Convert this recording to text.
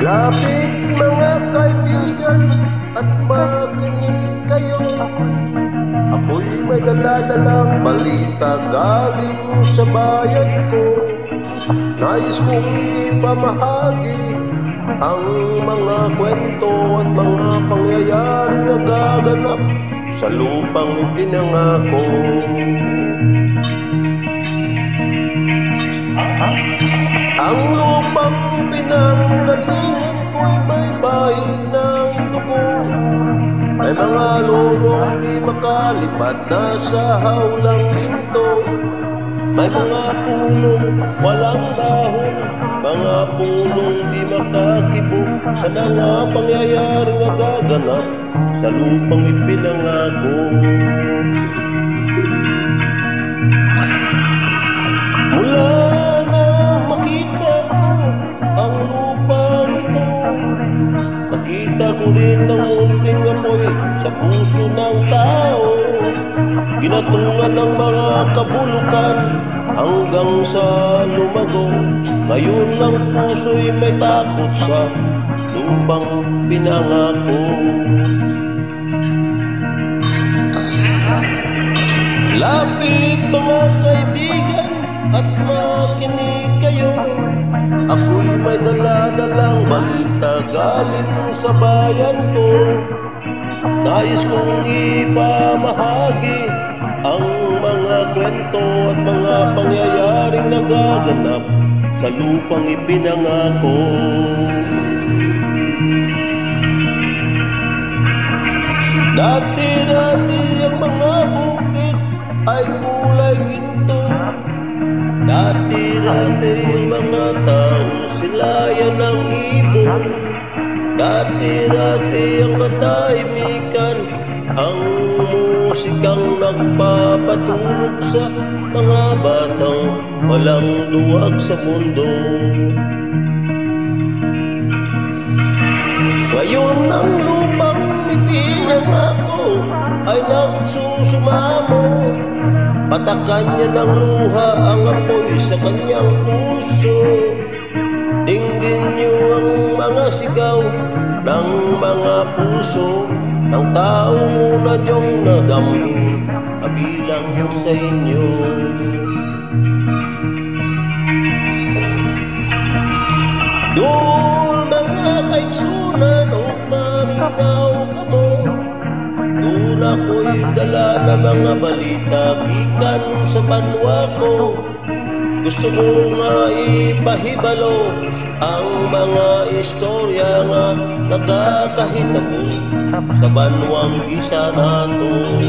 Lapit mga kaibigan at makinig kayo. Ako'y may dala-dalang balita galing sa bayan ko. Nais kong ipamahagi ang mga kwento at mga pangyayaring nagaganap sa lupang ipinangako. Ang lupang pinanggalingan ko'y may bahid ng dugo. May mga lorong di makalipad na sa hawlang ginto. May mga punong walang dahon, mga punong di makakibo sa mga pangyayaring nagaganap sa lupang ipinangako. Mula na makita ko ang lupang ito, nakita ko rin ang munting apoy sa puso ng tao. Ginatungan ng mga kabulukan hanggang sa lumago. Ngayon ang puso'y may takot sa lupang pinangako. Lapit mga kaibigan at makinig kayo. Ako'y may dala-dalang balita galing sa bayan ko. Nais kong ipamahagi ang mga kwento at mga pangyayaring nagaganap sa lupang ipinangako. Dati-dati ang mga bukid ay kulay ginto. Dati-dati ang mga tao silayan ng ibon. Dati-dati ang katahimikan, ang musikang nagpapatulog sa mga batang walang duwag sa mundo. Ngayon ang lupang ipinangako ay nagsusumamo. Patakan niya ng luha ang apoy sa kanyang puso. Dinggin niyo ang mga sigaw ng mga puso ng tao na niyong nadamhin kabilang sa inyo. Doon mga kaigsunan o maminaw ka mo. Doon ako'y dala na mga balita gikan sa banwa ko. Gusto ko nga ipahibalo ang mga istorya nga nagkakahitabo sa banwang gisa nato.